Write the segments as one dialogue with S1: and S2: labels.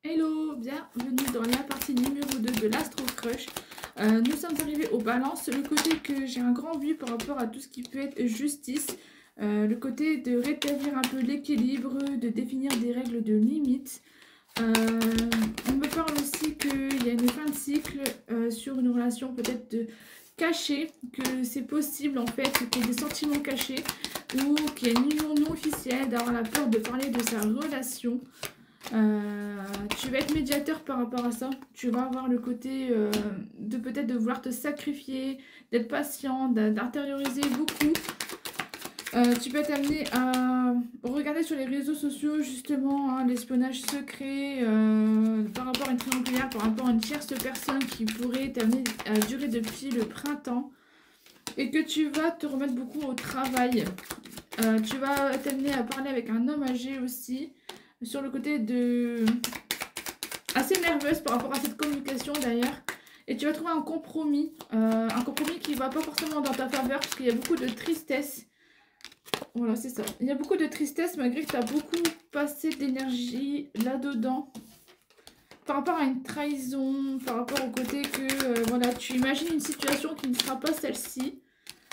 S1: Hello, bienvenue dans la partie numéro 2 de l'Astro Crush. Nous sommes arrivés aux balances, le côté que j'ai un grand but par rapport à tout ce qui peut être justice, le côté de rétablir un peu l'équilibre, de définir des règles de limite. On me parle aussi qu'il y a une fin de cycle sur une relation peut-être cachée, que c'est possible en fait qu'il y ait des sentiments cachés ou qu'il y a une union non officielle, d'avoir la peur de parler de sa relation. Tu vas être médiateur par rapport à ça. Tu vas avoir le côté de peut-être de vouloir te sacrifier, d'être patient, d'intérioriser beaucoup. Tu peux être amené à regarder sur les réseaux sociaux justement l'espionnage secret par rapport à une triangulaire, par rapport à une tierce personne qui pourrait t'amener à durer depuis le printemps, et que tu vas te remettre beaucoup au travail. Tu vas t'amener à parler avec un homme âgé aussi, sur le côté de assez nerveuse par rapport à cette communication d'ailleurs, et tu vas trouver un compromis qui va pas forcément dans ta faveur parce qu'il y a beaucoup de tristesse. Voilà, c'est ça, il y a beaucoup de tristesse malgré que tu as beaucoup passé d'énergie là-dedans par rapport à une trahison, par rapport au côté que voilà, tu imagines une situation qui ne sera pas celle-ci.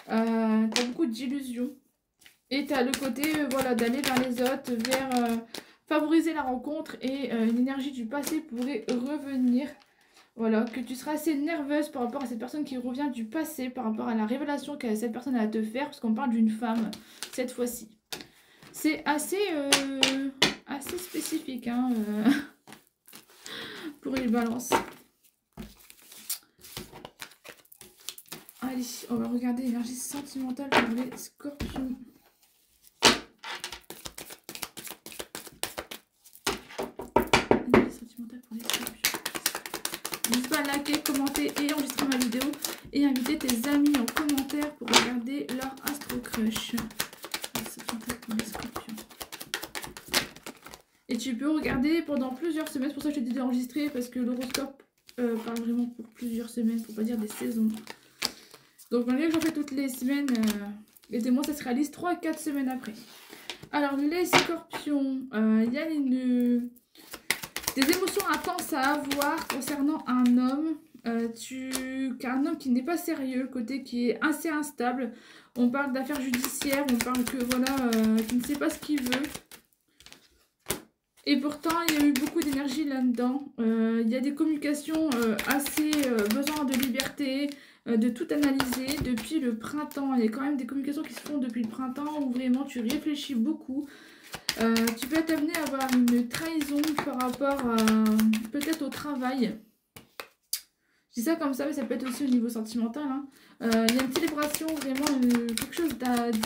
S1: Tu as beaucoup d'illusions et tu as le côté voilà, d'aller vers les autres, vers favoriser la rencontre, et une énergie du passé pourrait revenir. Voilà, que tu seras assez nerveuse par rapport à cette personne qui revient du passé, par rapport à la révélation que cette personne a à te faire, parce qu'on parle d'une femme cette fois-ci. C'est assez spécifique hein, pour les balances. Allez, on va regarder l'énergie sentimentale pour les scorpions. N'hésite pas à liker, commenter et enregistrer ma vidéo, et inviter tes amis en commentaire pour regarder leur Astro Crush. Et tu peux regarder pendant plusieurs semaines, c'est pour ça que je te dis d'enregistrer, parce que l'horoscope parle vraiment pour plusieurs semaines, pour pas dire des saisons. Donc malgré que j'en fais toutes les semaines, aidez-moi, ça se réalise 3 à 4 semaines après. Alors les scorpions, il y a des émotions intenses à avoir concernant un homme. Un homme qui n'est pas sérieux, le côté qui est assez instable. On parle d'affaires judiciaires, on parle que voilà, qui ne sait pas ce qu'il veut. Et pourtant, il y a eu beaucoup d'énergie là-dedans. Il y a des communications assez besoin de liberté, de tout analyser depuis le printemps. Il y a quand même des communications qui se font depuis le printemps où vraiment tu réfléchis beaucoup. Tu peux être amené à avoir une trahison par rapport peut-être au travail. Je dis ça comme ça, mais ça peut être aussi au niveau sentimental. Hein. Il y a une célébration, vraiment quelque chose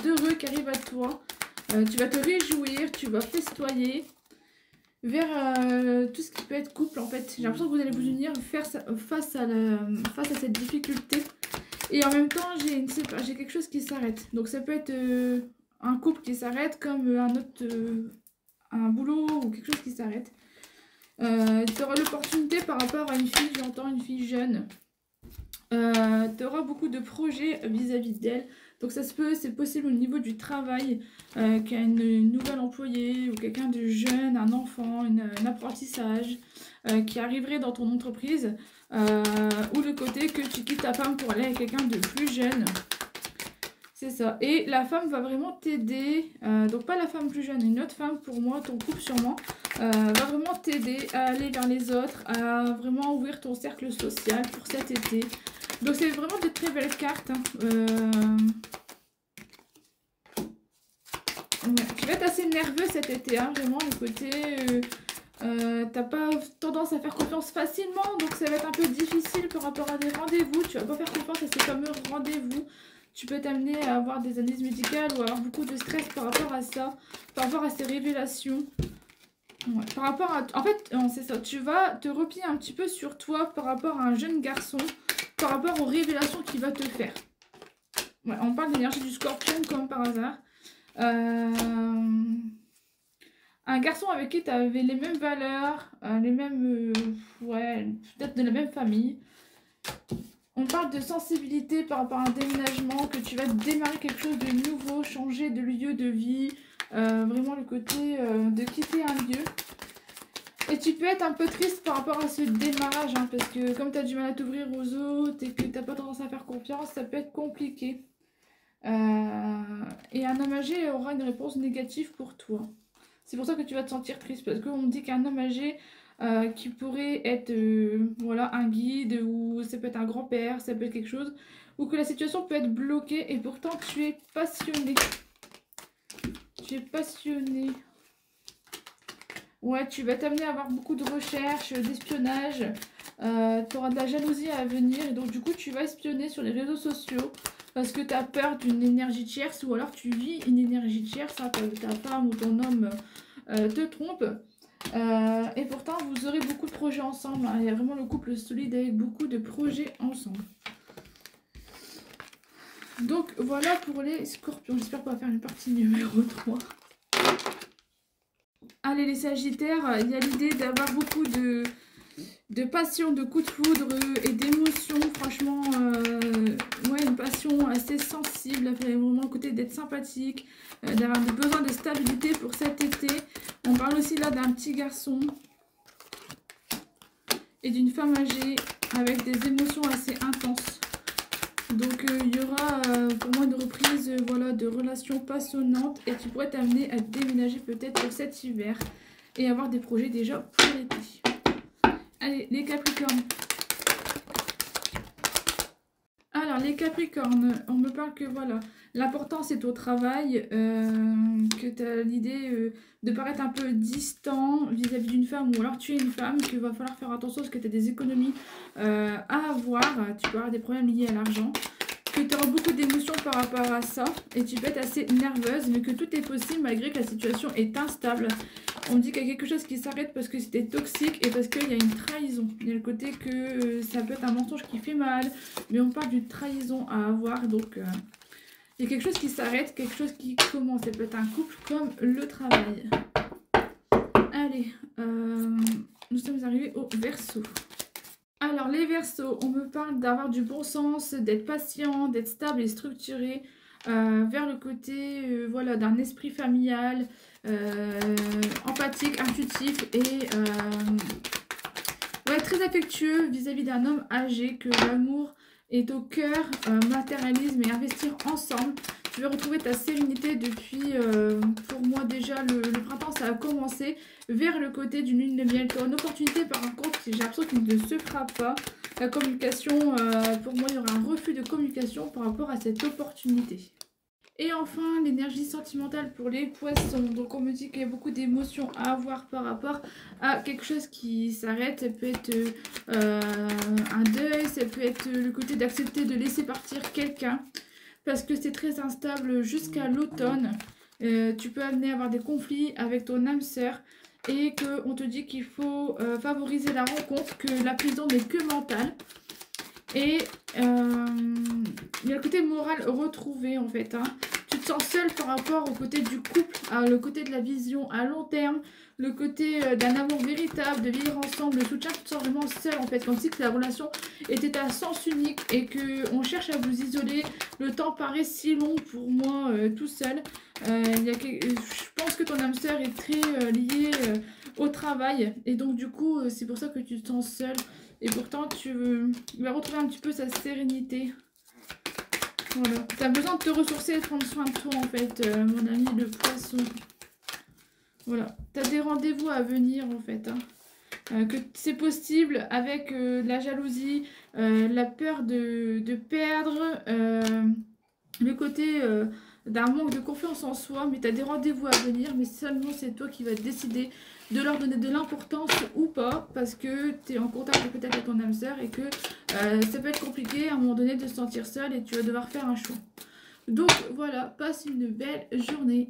S1: d'heureux qui arrive à toi. Tu vas te réjouir, tu vas festoyer vers tout ce qui peut être couple en fait. J'ai l'impression que vous allez vous unir face à cette difficulté. Et en même temps, j'ai quelque chose qui s'arrête. Donc ça peut être un couple qui s'arrête, comme un boulot ou quelque chose qui s'arrête. Tu auras l'opportunité par rapport à une fille, j'entends une fille jeune. Tu auras beaucoup de projets vis-à-vis d'elle. Donc ça se peut, c'est possible au niveau du travail, qu'il y a une nouvelle employée ou quelqu'un de jeune, un enfant, un apprentissage qui arriverait dans ton entreprise, ou le côté que tu quittes ta femme pour aller avec quelqu'un de plus jeune. C'est ça. Et la femme va vraiment t'aider, donc pas la femme plus jeune, une autre femme pour moi, ton couple sûrement, va vraiment t'aider à aller vers les autres, à vraiment ouvrir ton cercle social pour cet été. Donc c'est vraiment de très belles cartes. Hein. Ouais. Tu vas être assez nerveux cet été, hein, vraiment le côté... t'as pas tendance à faire confiance facilement, donc ça va être un peu difficile par rapport à des rendez-vous. Tu vas pas faire confiance à ces fameux rendez-vous. Tu peux t'amener à avoir des analyses médicales ou avoir beaucoup de stress par rapport à ça, par rapport à ces révélations. Ouais, par rapport à... En fait, c'est ça, tu vas te replier un petit peu sur toi par rapport à un jeune garçon, par rapport aux révélations qu'il va te faire. Ouais, on parle d'énergie du scorpion comme par hasard. Un garçon avec qui tu avais les mêmes valeurs, les mêmes... ouais, peut-être de la même famille. On parle de sensibilité par rapport à un déménagement, que tu vas démarrer quelque chose de nouveau, changer de lieu de vie. Vraiment le côté de quitter un lieu. Et tu peux être un peu triste par rapport à ce démarrage, hein, parce que comme tu as du mal à t'ouvrir aux autres et que tu n'as pas tendance à faire confiance, ça peut être compliqué. Et un homme âgé aura une réponse négative pour toi. C'est pour ça que tu vas te sentir triste, parce qu'on me dit qu'un homme âgé qui pourrait être voilà, un guide, ou ça peut être un grand-père, ça peut être quelque chose, ou que la situation peut être bloquée et pourtant tu es passionné. Tu es passionné. Ouais, tu vas t'amener à avoir beaucoup de recherches, d'espionnage. Tu auras de la jalousie à venir. Et donc, du coup, tu vas espionner sur les réseaux sociaux parce que tu as peur d'une énergie tierce ou alors tu vis une énergie tierce. Hein, ta femme ou ton homme te trompe. Et pourtant, vous aurez beaucoup de projets ensemble. Hein. Il y a vraiment le couple solide avec beaucoup de projets ensemble. Donc, voilà pour les scorpions. J'espère qu'on va faire une partie numéro 3. Allez les Sagittaires, il y a l'idée d'avoir beaucoup de passion, de coups de foudre et d'émotions. Franchement, ouais, une passion assez sensible, vraiment le côté d'être sympathique, d'avoir besoin de stabilité pour cet été. On parle aussi là d'un petit garçon et d'une femme âgée avec des émotions assez intenses. Donc il y aura pour moi une reprise voilà, de relations passionnantes et tu pourrais t'amener à déménager peut-être pour cet hiver et avoir des projets déjà pour l'été. Allez, les Capricornes. Alors les Capricornes, on me parle que voilà, l'important c'est au travail, que tu as l'idée de paraître un peu distant vis-à-vis d'une femme ou alors tu es une femme, qu'il va falloir faire attention parce que tu as des économies à avoir, tu peux avoir des problèmes liés à l'argent, que tu auras beaucoup d'émotions par rapport à ça et tu peux être assez nerveuse mais que tout est possible malgré que la situation est instable. On dit qu'il y a quelque chose qui s'arrête parce que c'était toxique et parce qu'il y a une trahison. Il y a le côté que ça peut être un mensonge qui fait mal, mais on parle d'une trahison à avoir. Donc, il y a quelque chose qui s'arrête, quelque chose qui commence. Ça peut être un couple comme le travail. Allez, nous sommes arrivés au Verseau. Alors, les Verseaux, on me parle d'avoir du bon sens, d'être patient, d'être stable et structuré. Vers le côté voilà, d'un esprit familial, empathique, intuitif et ouais, très affectueux vis-à-vis d'un homme âgé, que l'amour est au cœur, matérialisme et investir ensemble. Tu vas retrouver ta sérénité depuis, pour moi déjà, le printemps ça a commencé, vers le côté d'une lune de miel. Tu as une opportunité par contre, j'ai l'impression qu'il ne se fera pas. La communication, pour moi il y aura un refus de communication par rapport à cette opportunité. Et enfin, l'énergie sentimentale pour les poissons. Donc on me dit qu'il y a beaucoup d'émotions à avoir par rapport à quelque chose qui s'arrête. Ça peut être un deuil, ça peut être le côté d'accepter de laisser partir quelqu'un. Parce que c'est très instable jusqu'à l'automne. Tu peux amener à avoir des conflits avec ton âme sœur. Et qu'on te dit qu'il faut favoriser la rencontre, que la prison n'est que mentale. Et il y a le côté moral retrouvé en fait. Hein. Tu te sens seul par rapport au côté du couple, le côté de la vision à long terme, le côté d'un amour véritable, de vivre ensemble, le soutien. Tu te sens vraiment seul en fait, comme si que la relation était à sens unique et qu'on cherche à vous isoler. Le temps paraît si long pour moi tout seul. Je pense que ton âme sœur est très liée au travail et donc du coup c'est pour ça que tu te sens seul. Et pourtant, tu vas retrouver un petit peu sa sérénité. Voilà. Tu as besoin de te ressourcer et de prendre soin de toi, en fait, mon ami le poisson. Voilà. Tu as des rendez-vous à venir, en fait. Hein. Que c'est possible avec la jalousie, la peur de perdre, le côté d'un manque de confiance en soi. Mais tu as des rendez-vous à venir, mais seulement c'est toi qui vas décider de leur donner de l'importance ou pas, parce que tu es en contact peut-être avec ton âme sœur et que ça peut être compliqué à un moment donné de se sentir seul et tu vas devoir faire un choix. Donc voilà, passe une belle journée.